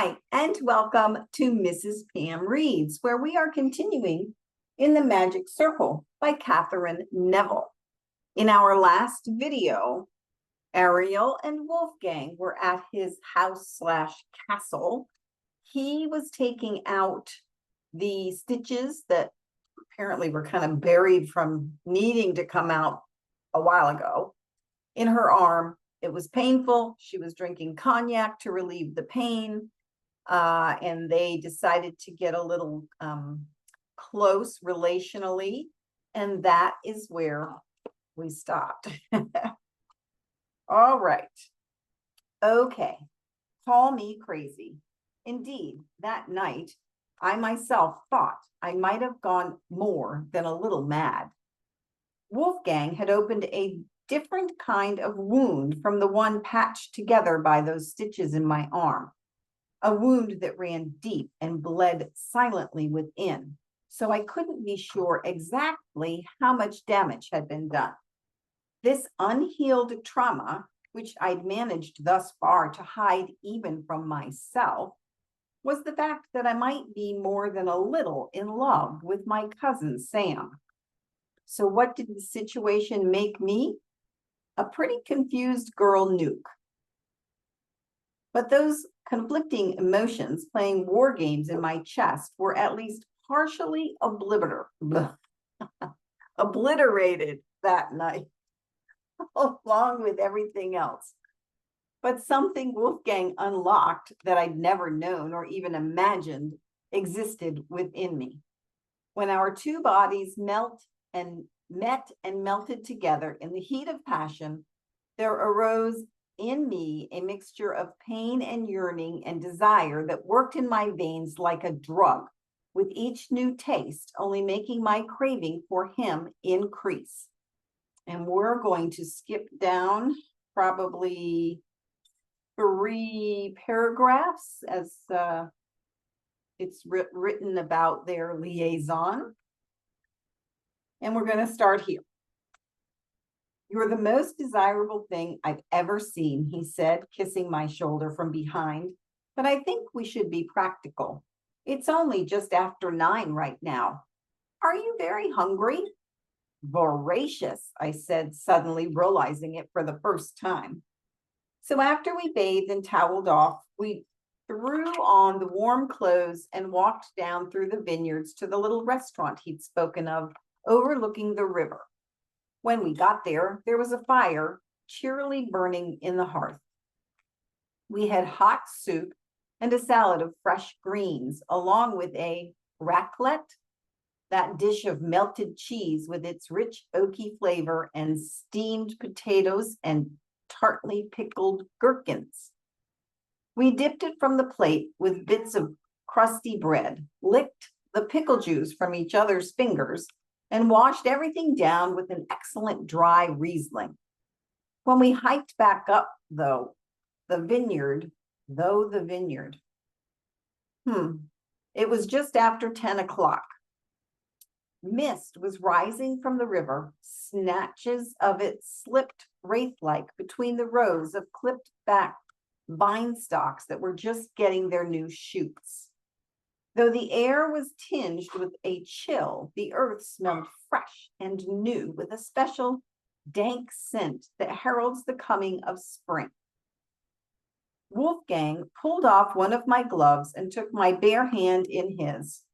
Hi, and welcome to Mrs. Pam Reads, where we are continuing in the Magic Circle by Katherine Neville. In our last video, Ariel and Wolfgang were at his house/castle. He was taking out the stitches that apparently were kind of buried from needing to come out a while ago in her arm. It was painful. She was drinking cognac to relieve the pain. And they decided to get a little close relationally. And that is where we stopped. All right. Okay. Call me crazy. Indeed, that night, I myself thought I might have gone more than a little mad. Wolfgang had opened a different kind of wound from the one patched together by those stitches in my arm, a wound that ran deep and bled silently within, so I couldn't be sure exactly how much damage had been done. This unhealed trauma, which I'd managed thus far to hide even from myself, was the fact that I might be more than a little in love with my cousin Sam. So what did the situation make me? A pretty confused girl nuke. But those conflicting emotions playing war games in my chest were at least partially obliterated that night, along with everything else. But something Wolfgang unlocked that I'd never known or even imagined existed within me. When our two bodies met and melted together in the heat of passion, there arose in me a mixture of pain and yearning and desire that worked in my veins like a drug, with each new taste only making my craving for him increase. And we're going to skip down probably 3 paragraphs as it's written about their liaison. And we're going to start here. "You're the most desirable thing I've ever seen," he said, kissing my shoulder from behind. "But I think we should be practical. It's only just after 9 right now. Are you very hungry?" "Voracious," I said, suddenly realizing it for the first time. So after we bathed and toweled off, we threw on the warm clothes and walked down through the vineyards to the little restaurant he'd spoken of, overlooking the river. When we got there, there was a fire cheerily burning in the hearth. We had hot soup and a salad of fresh greens, along with a raclette, that dish of melted cheese with its rich oaky flavor, and steamed potatoes and tartly pickled gherkins. We dipped it from the plate with bits of crusty bread, licked the pickle juice from each other's fingers, and washed everything down with an excellent dry Riesling. When we hiked back up, the vineyard, it was just after 10 o'clock. Mist was rising from the river. Snatches of it slipped wraith-like between the rows of clipped back vine stalks that were just getting their new shoots. Though the air was tinged with a chill, the earth smelled fresh and new with a special dank scent that heralds the coming of spring. Wolfgang pulled off one of my gloves and took my bare hand in his.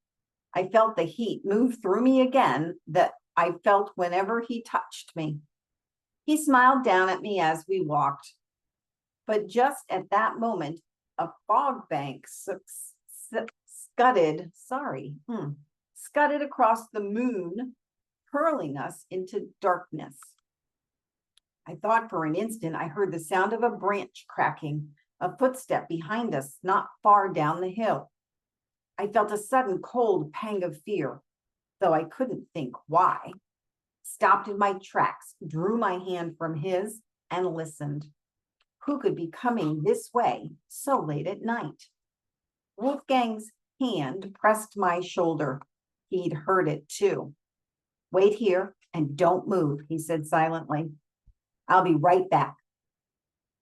I felt the heat move through me again that I felt whenever he touched me. He smiled down at me as we walked. But just at that moment, a fog bank scudded across the moon, hurling us into darkness. I thought for an instant I heard the sound of a branch cracking, a footstep behind us not far down the hill. I felt a sudden cold pang of fear, though I couldn't think why. Stopped in my tracks, drew my hand from his, and listened. Who could be coming this way so late at night? Wolfgang's hand pressed my shoulder. He'd heard it too. "Wait here and don't move," he said silently. "I'll be right back."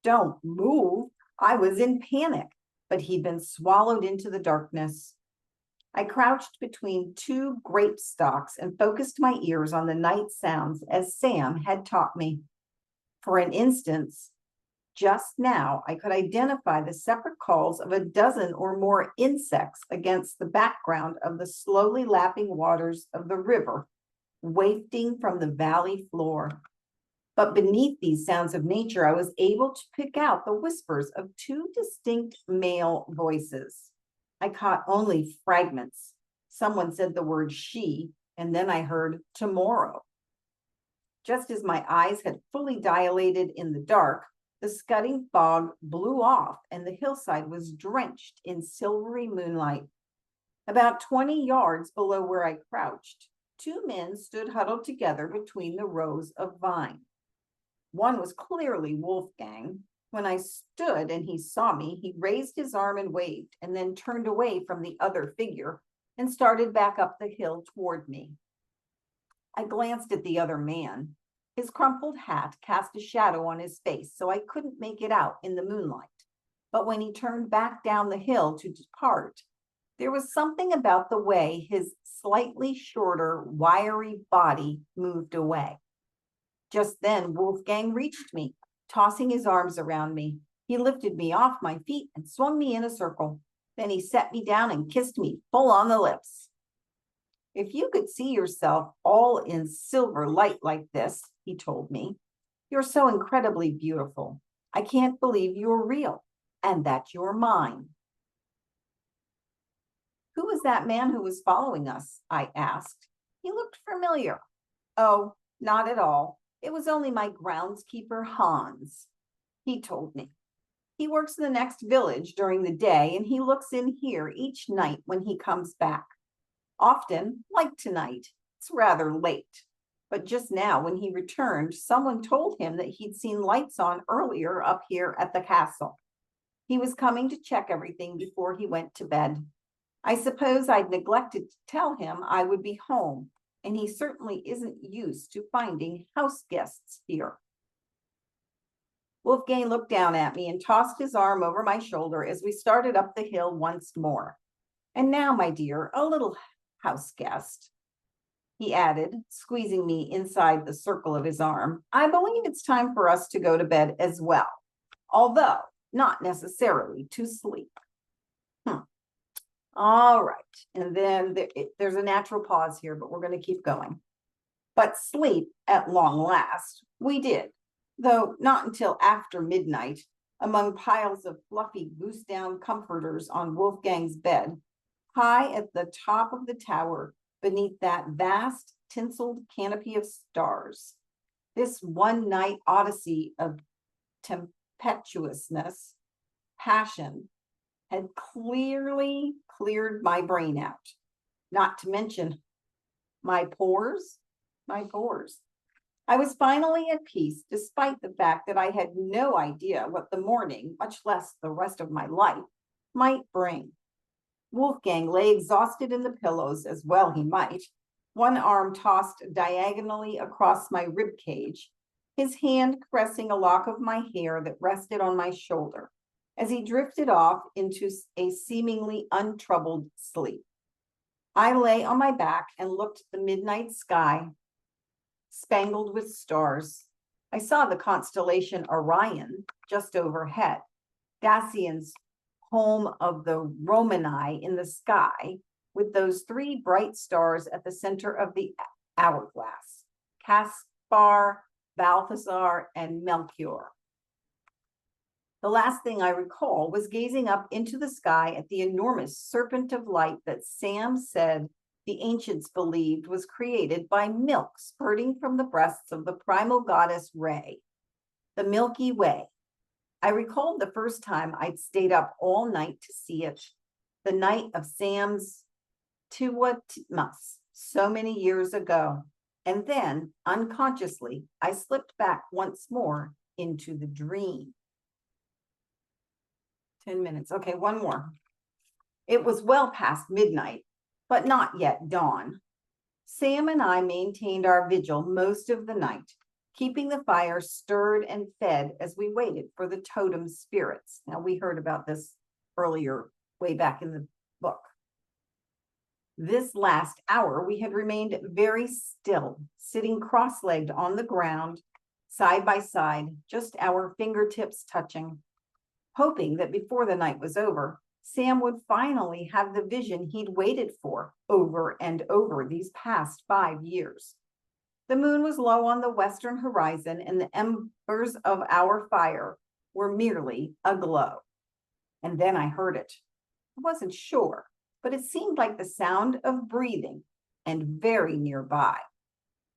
Don't move. I was in panic. but he'd been swallowed into the darkness. I crouched between two grape stalks and focused my ears on the night sounds as Sam had taught me. For an instant, just now, I could identify the separate calls of a dozen or more insects against the background of the slowly lapping waters of the river, wafting from the valley floor. But beneath these sounds of nature, I was able to pick out the whispers of two distinct male voices. I caught only fragments. Someone said the word she, and then I heard tomorrow. Just as my eyes had fully dilated in the dark, the scudding fog blew off and the hillside was drenched in silvery moonlight. About 20 yards below where I crouched, two men stood huddled together between the rows of vine. One was clearly Wolfgang. When I stood and he saw me, he raised his arm and waved, and then turned away from the other figure and started back up the hill toward me. I glanced at the other man. His crumpled hat cast a shadow on his face, so I couldn't make it out in the moonlight. But when he turned back down the hill to depart, there was something about the way his slightly shorter, wiry body moved away. Just then, Wolfgang reached me, tossing his arms around me. He lifted me off my feet and swung me in a circle. Then he set me down and kissed me full on the lips. If you could see yourself all in silver light like this, he told me, you're so incredibly beautiful. I can't believe you're real and that you're mine. Who was that man who was following us? I asked. He looked familiar. Oh, not at all. It was only my groundskeeper, Hans. He told me. He works in the next village during the day, and he looks in here each night when he comes back. Often, like tonight, it's rather late. But just now, when he returned, someone told him that he'd seen lights on earlier up here at the castle. He was coming to check everything before he went to bed. I suppose I'd neglected to tell him I would be home, and he certainly isn't used to finding house guests here. Wolfgang looked down at me and tossed his arm over my shoulder as we started up the hill once more. And now, my dear, a little house guest, he added, squeezing me inside the circle of his arm. I believe it's time for us to go to bed as well, although not necessarily to sleep. All right. And then there's a natural pause here, but we're going to keep going. But sleep at long last, we did, though not until after midnight, among piles of fluffy goose down comforters on Wolfgang's bed, high at the top of the tower, beneath that vast tinseled canopy of stars. This one night odyssey of tempestuousness, passion, had clearly cleared my brain out, not to mention my pores. I was finally at peace, despite the fact that I had no idea what the morning, much less the rest of my life, might bring. Wolfgang lay exhausted in the pillows, as well he might, one arm tossed diagonally across my rib cage, his hand caressing a lock of my hair that rested on my shoulder, as he drifted off into a seemingly untroubled sleep. I lay on my back and looked at the midnight sky, spangled with stars. I saw the constellation Orion just overhead, Dacian's home of the Romani in the sky, with those three bright stars at the center of the hourglass, Caspar, Balthasar, and Melchior. The last thing I recall was gazing up into the sky at the enormous serpent of light that Sam said the ancients believed was created by milk spurting from the breasts of the primal goddess Re, the Milky Way. I recalled the first time I'd stayed up all night to see it, the night of Sam's Tiwatmas so many years ago. And then, unconsciously, I slipped back once more into the dream. 10 minutes. Okay, one more. It was well past midnight, but not yet dawn. Sam and I maintained our vigil most of the night, keeping the fire stirred and fed as we waited for the totem spirits. Now, we heard about this earlier, way back in the book. This last hour, we had remained very still, sitting cross-legged on the ground, side by side, just our fingertips touching, hoping that before the night was over, Sam would finally have the vision he'd waited for over and over these past 5 years. The moon was low on the western horizon, and the embers of our fire were merely aglow. And then I heard it. I wasn't sure, but it seemed like the sound of breathing and very nearby.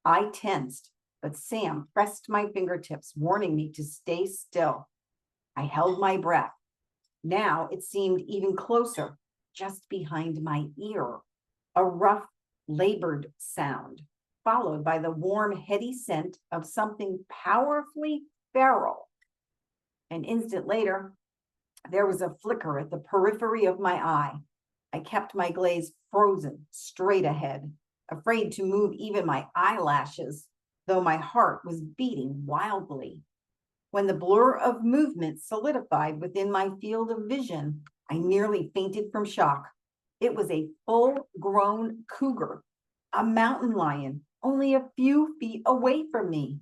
I tensed, but Sam pressed my fingertips, warning me to stay still. I held my breath. Now it seemed even closer, just behind my ear, a rough, labored sound, followed by the warm, heady scent of something powerfully feral. An instant later, there was a flicker at the periphery of my eye. I kept my gaze frozen straight ahead, afraid to move even my eyelashes, though my heart was beating wildly. When the blur of movement solidified within my field of vision, I nearly fainted from shock. It was a full-grown cougar, a mountain lion, only a few feet away from me.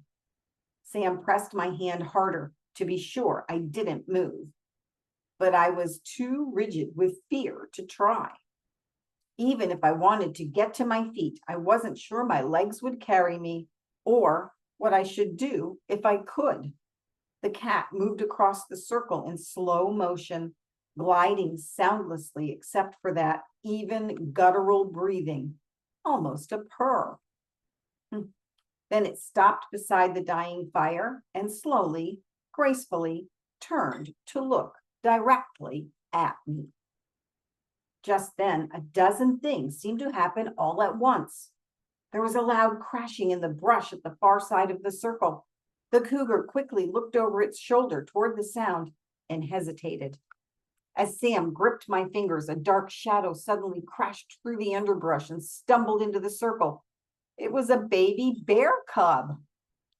Sam pressed my hand harder to be sure I didn't move, but I was too rigid with fear to try. Even if I wanted to get to my feet, I wasn't sure my legs would carry me or what I should do if I could. The cat moved across the circle in slow motion, gliding soundlessly except for that even guttural breathing, almost a purr. Then it stopped beside the dying fire and slowly, gracefully turned to look directly at me. Just then, a dozen things seemed to happen all at once. There was a loud crashing in the brush at the far side of the circle. The cougar quickly looked over its shoulder toward the sound and hesitated. As Sam gripped my fingers, a dark shadow suddenly crashed through the underbrush and stumbled into the circle. It was a baby bear cub.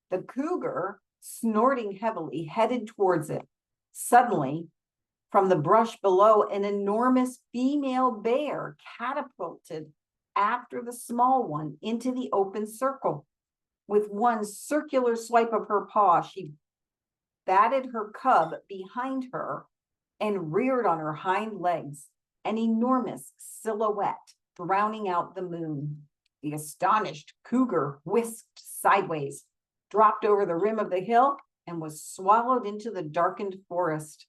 The cougar, snorting heavily, headed towards it. Suddenly, from the brush below, an enormous female bear catapulted after the small one into the open circle. With one circular swipe of her paw, she batted her cub behind her and reared on her hind legs, an enormous silhouette drowning out the moon. The astonished cougar whisked sideways, dropped over the rim of the hill, and was swallowed into the darkened forest.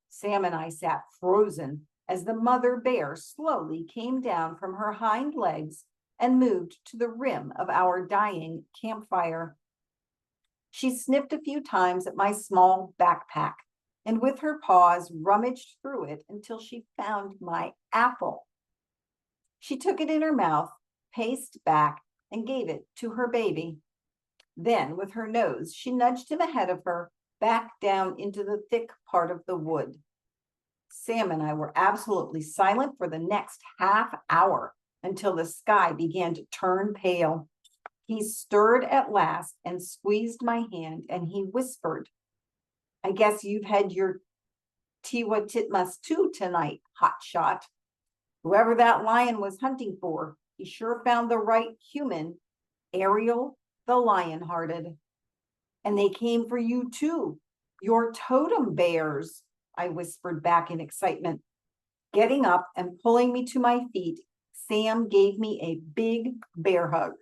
Sam and I sat frozen as the mother bear slowly came down from her hind legs and moved to the rim of our dying campfire. She sniffed a few times at my small backpack and with her paws rummaged through it until she found my apple. She took it in her mouth, paced back, and gave it to her baby. Then, with her nose, she nudged him ahead of her, back down into the thick part of the wood. Sam and I were absolutely silent for the next half hour until the sky began to turn pale. He stirred at last and squeezed my hand, and he whispered, "I guess you've had your tiwa titmas too tonight, hotshot. Whoever that lion was hunting for, he sure found the right human, Ariel the Lion-Hearted. And they came for you too, your totem bears," I whispered back in excitement. Getting up and pulling me to my feet, Sam gave me a big bear hug.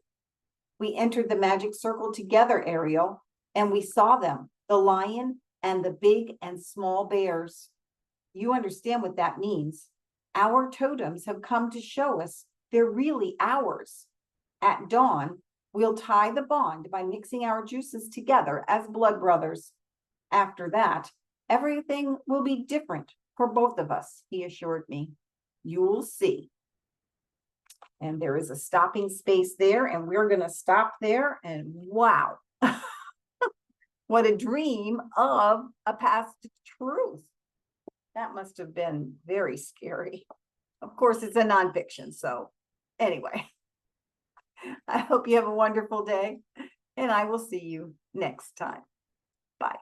We entered the magic circle together, Ariel, and we saw them, the lion and the big and small bears. You understand what that means. Our totems have come to show us they're really ours. At dawn, we'll tie the bond by mixing our juices together as blood brothers. After that, everything will be different for both of us, he assured me. You'll see. And there is a stopping space there, and we're going to stop there. And wow, what a dream of a past truth. That must have been very scary. Of course, it's a nonfiction. So anyway, I hope you have a wonderful day, and I will see you next time. Bye.